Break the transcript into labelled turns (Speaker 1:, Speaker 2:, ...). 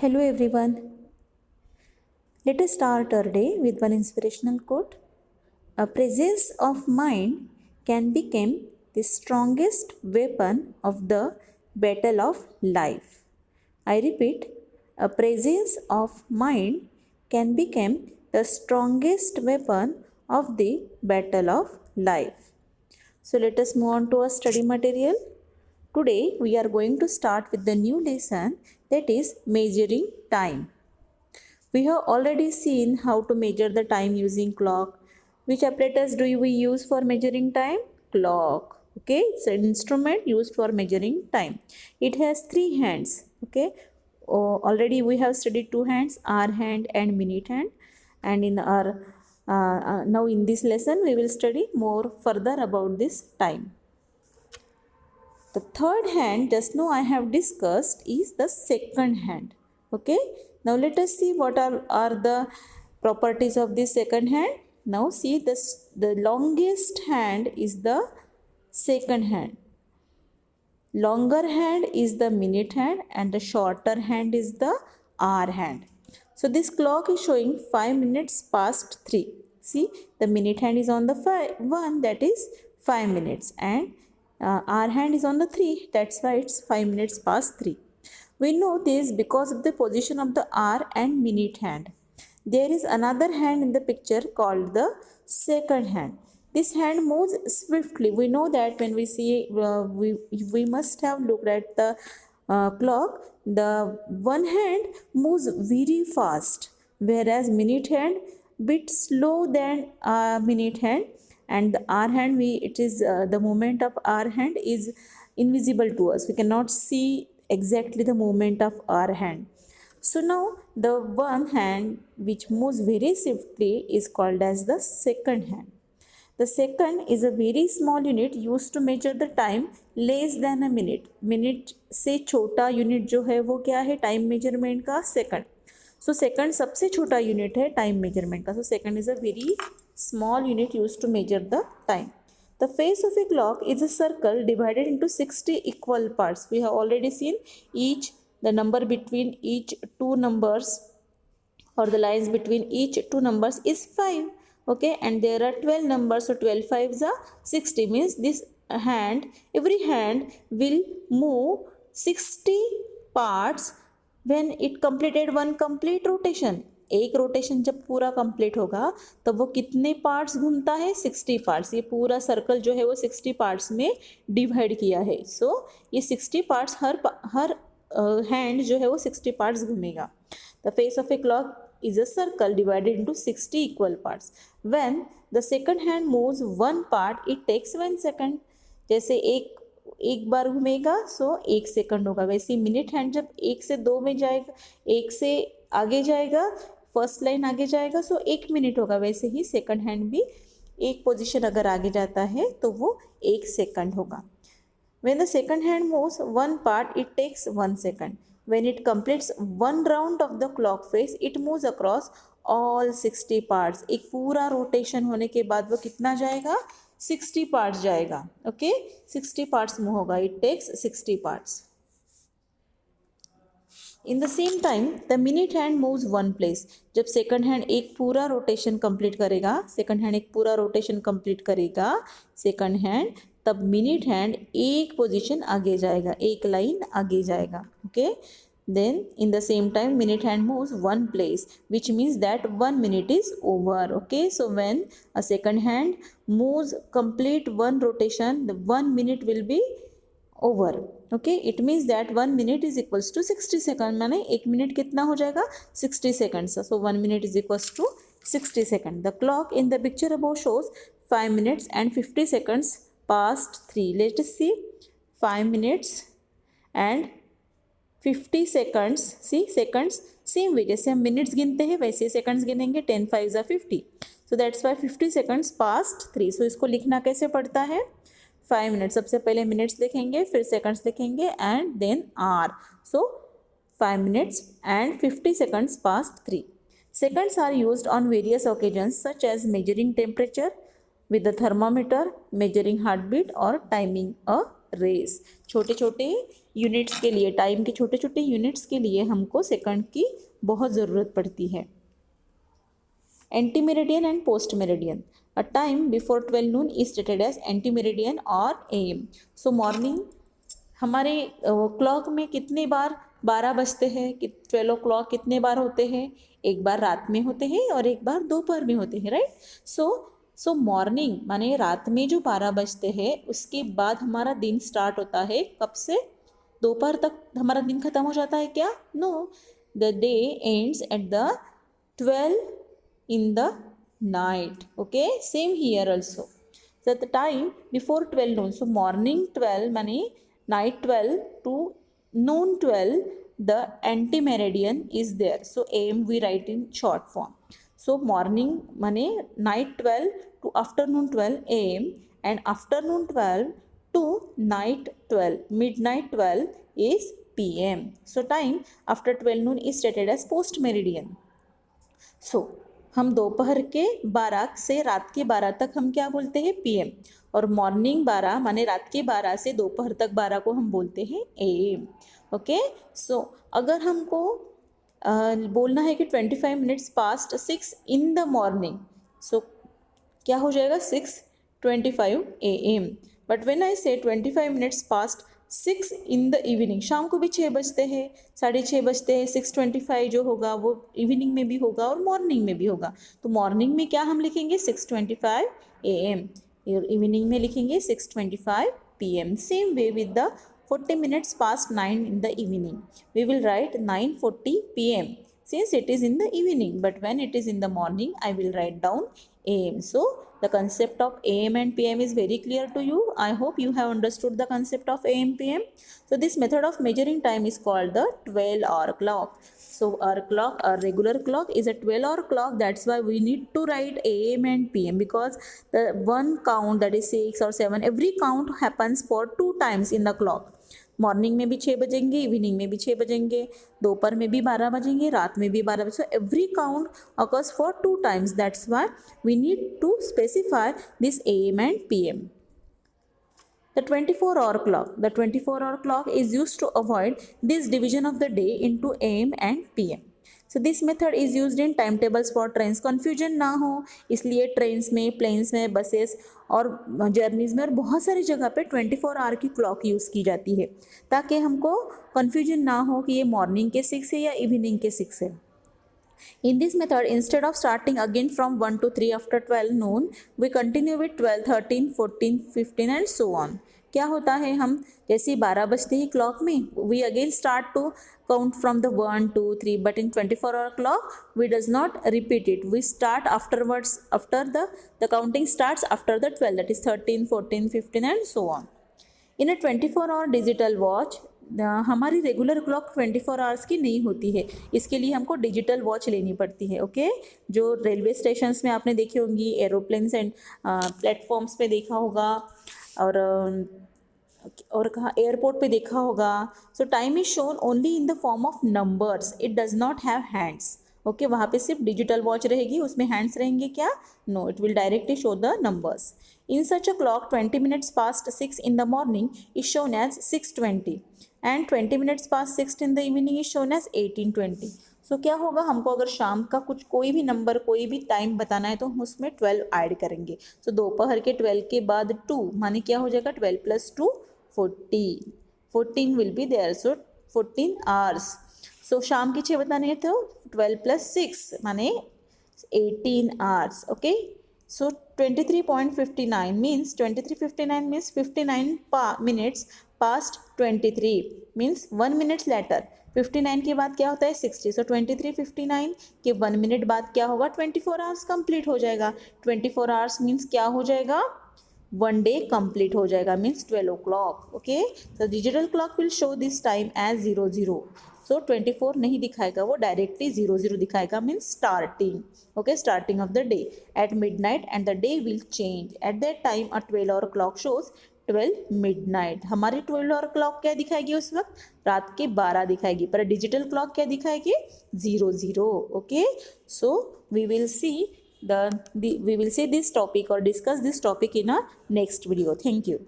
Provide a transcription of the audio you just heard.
Speaker 1: Hello everyone. Let us start our day with one inspirational quote. A presence of mind can become the strongest weapon of the battle of life. I repeat, a presence of mind can become the strongest weapon of the battle of life. So let us move on to our study material. Today we are going to start with the new lesson, that is measuring time. We have already seen how to measure the time using clock. Which apparatus do we use for measuring time? Clock. Okay, it's an instrument used for measuring time. It has three hands. Okay, already we have studied two hands, hour hand and minute hand. And in our now in this lesson we will study more further about this time. The third hand just now I have discussed is the second hand. Okay. Now let us see what are the properties of this second hand. Now see this, the longest hand is the second hand. Longer hand is the minute hand and the shorter hand is the hour hand. So this clock is showing 5 minutes past 3. See, the minute hand is on the 1, that is 5 minutes, and hour hand is on the 3, that's why it's 5 minutes past 3. We know this because of the position of the hour and minute hand. There is another hand in the picture called the second hand. This hand moves swiftly. We know that when we see, we must have looked at the clock. The one hand moves very fast, whereas minute hand bit slow than minute hand, and the hour hand, it is the movement of hour hand is invisible to us. We cannot see exactly the movement of our hand. So now the one hand which moves very swiftly is called as the second hand. The second is a very small unit used to measure the time less than a minute. Minute से छोटा unit जो है वो क्या है time measurement का second. So second सबसे छोटा यूनिट है टाइम मेजरमेंट का. So second is a very small unit used to measure the time. The face of a clock is a circle divided into 60 equal parts. We have already seen the number between each two numbers, or the lines between each two numbers is 5. Okay, and there are 12 numbers, so 12 5s are 60, means this every hand will move 60 parts when it completed one complete rotation. एक rotation जब पूरा complete होगा तब वो कितने parts घूमता है 60 parts. ये पूरा सर्कल जो है वो 60 पार्ट्स में डिवाइड किया है. सो ये 60 पार्ट्स हर हैंड जो है वो 60 पार्ट्स घूमेगा. The face of a clock is a circle divided into 60 equal parts. When the second hand moves one part, it takes 1 second. जैसे एक बार घूमेगा सो 1 सेकंड होगा. वैसे मिनट हैंड जब 1 से 2 में जाएगा, 1 से आगे जाएगा, फर्स्ट लाइन आगे जाएगा सो 1 मिनट होगा. वैसे ही सेकंड हैंड भी एक पोजीशन अगर आगे जाता है तो वो 1 सेकंड होगा. When the second hand moves one part, it takes 1 second. When it completes one round of the clock face, it moves across all 60 parts. एक पूरा रोटेशन होने के बाद वो कितना जाएगा 60 parts जाएगा. ओके, 60 parts मूव होगा. It takes 60 parts. In the same time, the minute hand moves one place. जब सेकंड हैंड एक पूरा रोटेशन कंप्लीट करेगा, सेकंड हैंड तब मिनट हैंड एक पोजीशन आगे जाएगा, एक लाइन आगे जाएगा. Okay, then in the same time minute hand moves one place, which means that 1 minute is over. Okay, so when a second hand moves complete one rotation, the 1 minute will be over. Okay, it means that 1 minute is equals to 60 seconds. माने 1 minute कितना हो जाएगा 60 seconds. So 1 minute is equals to 60 seconds. The clock in the picture above shows 5 minutes and 50 seconds past 3. Let us see 5 minutes and 50 seconds. See seconds same way, जैसे हम minutes गिनते हैं वैसे seconds गिनेंगे. 10 5s are 50. So that's why 50 seconds past 3. So इसको लिखना कैसे पड़ता है 5 मिनट्स, सबसे पहले मिनट्स लिखेंगे, फिर सेकंड्स लिखेंगे and then R. So 5 minutes and 50 seconds past 3. Seconds are used on various occasions such as measuring temperature with the thermometer, measuring heartbeat or timing a race. छोटे छोटे यूनिट्स के लिए, time के छोटे छोटे यूनिट्स के लिए हमको सेकंड की बहुत ज़रूरत पड़ती है। Ante meridian and post meridian. A time before 12 noon is stated as ante meridian और AM। सो मॉर्निंग हमारे क्लॉक में कितने बार 12 बजते हैं, कि 12 o'clock कितने बार होते हैं? एक बार रात में होते हैं और एक बार दोपहर में होते हैं, राइट। सो मॉर्निंग माने रात में जो 12 बजते हैं उसके बाद हमारा दिन स्टार्ट होता है कब से? दोपहर तक हमारा दिन खत्म हो जाता है क्या? No, the day ends at the 12 in the night. Okay, same here also. So the time before 12 noon, so morning 12 mane night 12 to noon 12, the anti-meridian is there. So AM we write in short form. So morning mane night 12 to afternoon 12 AM, and afternoon 12 to night 12, midnight 12 is PM. So time after 12 noon is stated as post meridian. So हम दोपहर के 12 से रात के 12 तक हम क्या बोलते हैं? PM। और मॉर्निंग 12 माने रात के 12 से दोपहर तक 12 को हम बोलते हैं AM। ओके, सो अगर हमको बोलना है कि 25 minutes past 6 in the morning, so क्या हो जाएगा? 6:25 AM। बट व्हेन आई से 25 minutes past 6 in the evening, शाम को भी 6 बजते हैं, 6:30 बजते हैं, 6:25 जो होगा वो इवनिंग में भी होगा और मॉर्निंग में भी होगा। तो मॉर्निंग में क्या हम लिखेंगे? 6:25 AM, और इवनिंग में लिखेंगे 6:25 PM। Same way with the 40 minutes past 9 in the evening, we will write 9:40 PM since it is in the evening, but when it is in the morning I will write down AM. So the concept of AM and PM is very clear to you. I hope you have understood the concept of AM PM. So this method of measuring time is called the 12-hour clock. So our regular clock is a 12-hour clock. That's why we need to write AM and PM, because the one count, that is 6 or 7, every count happens for 2 times in the clock. Morning में भी 6 बजेंगे, evening में भी 6 बजेंगे, दोपहर में भी 12 बजेंगे, रात में भी 12 बजे। So every count occurs for 2 times. That's why we need to specify this AM and PM. The 24-hour clock. The 24-hour clock is used to avoid this division of the day into AM and PM. So this method is used in timetables for trains. Confusion ना हो इसलिए trains में, planes में, buses और journeys में और बहुत सारी जगह पे 24 आवर की क्लॉक यूज़ की जाती है, ताकि हमको कन्फ्यूजन ना हो कि ये मॉर्निंग के 6 है या इवनिंग के 6 है। In this method, instead of starting again from 1 to 3 after 12 noon, we continue with 12, 13, 14, 15 and so on. क्या होता है? हम जैसे 12 बजते ही क्लॉक में we again start to count from the 1, 2, 3, but in 24-hour clock we does not repeat it. We start afterwards, after the counting starts after the 12, that is 13, 14, 15 and so on. In a 24-hour digital watch, हमारी regular clock 24 hours की नहीं होती है, इसके लिए हमको digital watch लेनी पड़ती है। ओके, जो रेलवे स्टेशंस में आपने देखी होंगी, एरोप्लेन्स एंड प्लेटफॉर्म्स पे देखा होगा, और कहाँ एयरपोर्ट पे देखा होगा। सो time is shown only in the form of numbers, it does not have hands. Okay, वहाँ पे सिर्फ डिजिटल वॉच रहेगी, उसमें हैंड्स रहेंगे क्या? No, it will directly show the numbers. In such a clock, 20 minutes past 6 in the morning is shown as 6:20 and 20 minutes past 6 in the evening is shown as 18:20. सो क्या होगा? हमको अगर शाम का कुछ कोई भी नंबर, कोई भी टाइम बताना है तो हम उसमें 12 ऐड करेंगे। सो दोपहर के 12 के बाद 2 माने क्या हो जाएगा? 12 + 2 14, 14 will be there, so 14 hours. So शाम के 6 बताने हैं तो 12 + 6 माने 18 hours. Okay, so 23.59 means 59 minutes past 23 means 1 minute later। 59 के बाद क्या होता है? 60। सो 23:59 के 1 मिनट बाद क्या होगा? 24 आवर्स कंप्लीट हो जाएगा। 24 आवर्स मीन्स क्या हो जाएगा? 1 डे कंप्लीट हो जाएगा, मीन्स 12 o'clock। ओके, तो digital clock will show this time as 00। So 24 नहीं दिखाएगा, वो डायरेक्टली 00 दिखाएगा, means starting. Okay, starting of the day at midnight and the day will change. At that time a 12-hour clock shows 12 midnight. हमारी 12-hour clock क्या दिखाएगी उस वक्त? रात के 12 दिखाएगी, पर डिजिटल क्लॉक क्या दिखाएगी? 00। Okay, so we will see this topic or discuss this topic in a next video. Thank you.